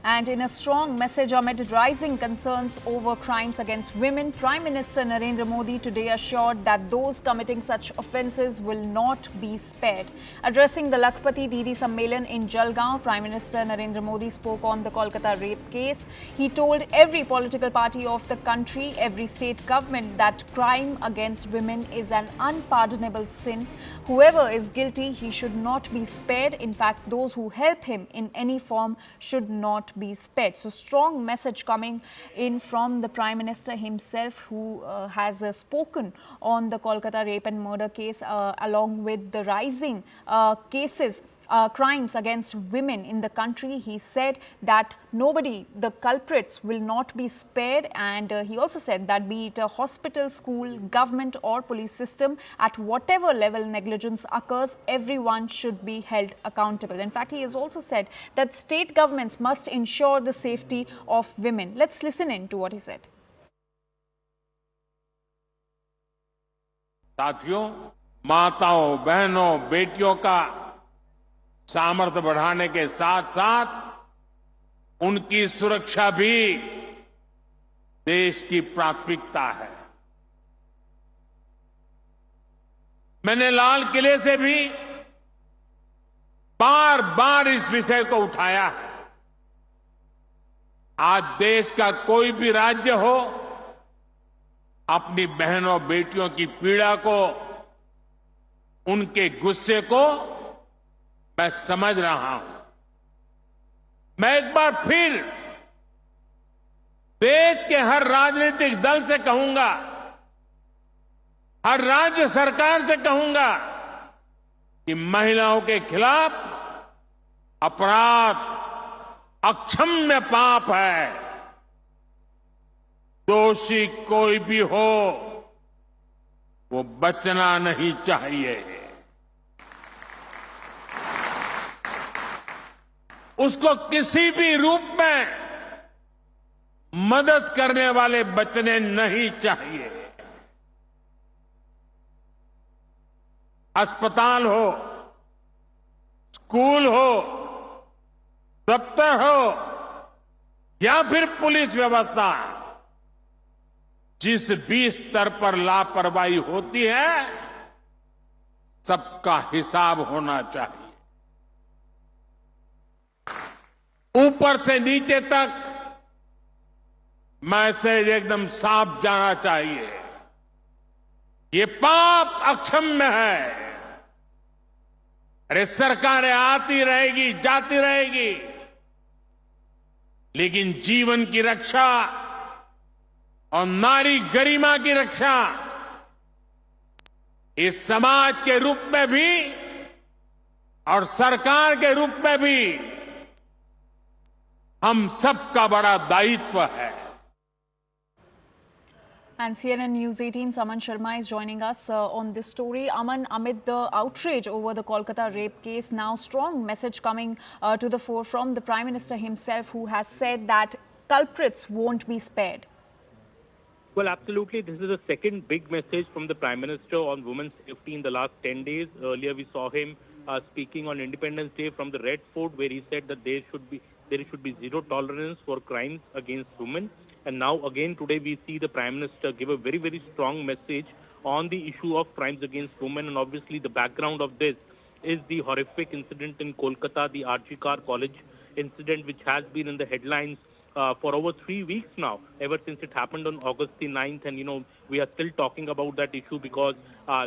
And in a strong message amid rising concerns over crimes against women, Prime Minister Narendra Modi today assured that those committing such offences will not be spared. Addressing the Lakhpati Didi Sammelan in Jalgaon, Prime Minister Narendra Modi spoke on the Kolkata rape case. He told every political party of the country, every state government, that crime against women is an unpardonable sin. Whoever is guilty, he should not be spared. In fact, those who help him in any form should not be spared. So strong message coming in from the Prime Minister himself, who has spoken on the Kolkata rape and murder case, along with the rising cases, crimes against women in the country. He said that the culprits will not be spared, and he also said that be it a hospital, school, government or police system, at whatever level negligence occurs, everyone should be held accountable. In fact, he has also said that state governments must ensure the safety of women. Let's listen in to what he said. साथियों, माताओं, बहनों, बेटियों का सामर्थ्य बढ़ाने के साथ साथ उनकी सुरक्षा भी देश की प्राथमिकता है। मैंने लाल किले से भी बार बार इस विषय को उठाया है। आज देश का कोई भी राज्य हो, अपनी बहनों बेटियों की पीड़ा को, उनके गुस्से को मैं समझ रहा हूं। मैं एक बार फिर देश के हर राजनीतिक दल से कहूंगा, हर राज्य सरकार से कहूंगा कि महिलाओं के खिलाफ अपराध अक्षम्य पाप है। दोषी कोई भी हो, वो बचना नहीं चाहिए। उसको किसी भी रूप में मदद करने वाले बचने नहीं चाहिए। अस्पताल हो, स्कूल हो, दफ्तर हो या फिर पुलिस व्यवस्था, जिस भी स्तर पर लापरवाही होती है, सबका हिसाब होना चाहिए। ऊपर से नीचे तक मैसेज एकदम साफ जाना चाहिए। ये पाप अक्षम्य है। अरे सरकारें आती रहेगी, जाती रहेगी, लेकिन जीवन की रक्षा और नारी गरिमा की रक्षा इस समाज के रूप में भी और सरकार के रूप में भी हम सबका बड़ा दायित्व है। And CNN News 18's Aman Sharma is joining us on this story. Aman, amid the outrage over the Kolkata rape case, now strong message coming to the fore from the Prime Minister himself, who has said that culprits won't be spared. Well, absolutely. This is the second big message from the Prime Minister on women's safety in the last 10 days. Earlier, we saw him speaking on Independence Day from the Red Fort, where he said that there should be zero tolerance for crimes against women. And now again today we see the Prime Minister give a very, very strong message on the issue of crimes against women. And obviously the background of this is the horrific incident in Kolkata, the RG Kar College incident, which has been in the headlines for over 3 weeks now, ever since it happened on August the 9th. And, you know, we are still talking about that issue because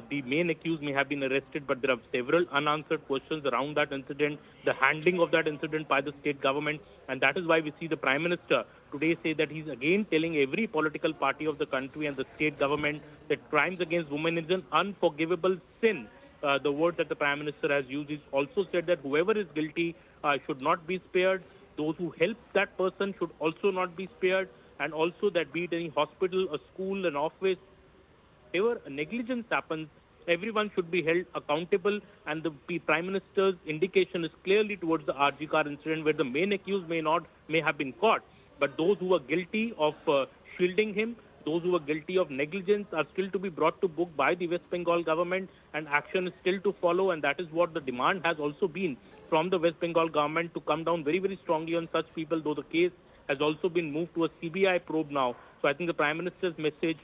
the main accused may have been arrested, but there are several unanswered questions around that incident, the handling of that incident by the state government. And that is why we see the Prime Minister today say that he's again telling every political party of the country and the state government that crimes against women is an unforgivable sin. The word that the Prime Minister has used, he's also said that whoever is guilty should not be spared. Those who help that person should also not be spared, and also that be it any hospital, a school, an office, wherever negligence happens, everyone should be held accountable. And the Prime Minister's indication is clearly towards the RG Kar incident, where the main accused may have been caught, but those who are guilty of shielding him, those who were guilty of negligence are still to be brought to book by the West Bengal government, and action is still to follow. And that is what the demand has also been from the West Bengal government, to come down very, very strongly on such people, though the case has also been moved to a CBI probe now. So I think the Prime Minister's message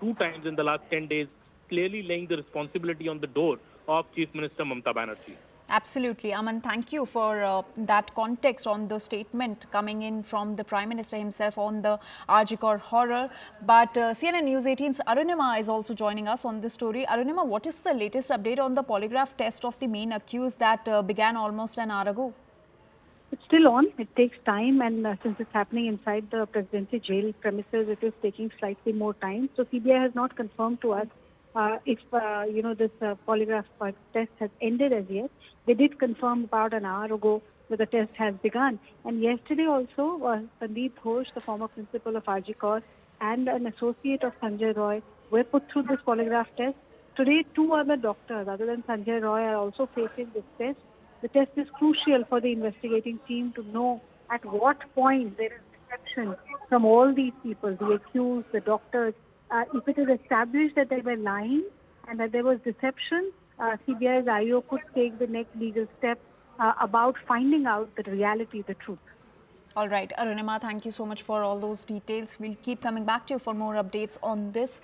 2 times in the last 10 days, clearly laying the responsibility on the door of Chief Minister Mamata Banerjee. Absolutely. Aman, thank you for that context on the statement coming in from the Prime Minister himself on the RG Kar horror. But CNN News 18's Arunima is also joining us on this story. Arunima, what is the latest update on the polygraph test of the main accused that began almost an hour ago? It's still on. It takes time, and since it's happening inside the presidency jail premises, it is taking slightly more time. So CBI has not confirmed to us if this polygraph test has ended as yet. They did confirm about an hour ago that the test has begun. And yesterday also, Sandeep Ghosh, the former principal of RG Kar, and an associate of Sanjay Roy were put through this polygraph test. Today, 2 other doctors other than Sanjay Roy are also facing this test. The test is crucial for the investigating team to know at what point there is deception from all these people, the accused, the doctors. If it is established that they were lying and that there was deception, CBI's IO could take the next legal step about finding out the reality, the truth. All right, Arunima, thank you so much for all those details. We'll keep coming back to you for more updates on this.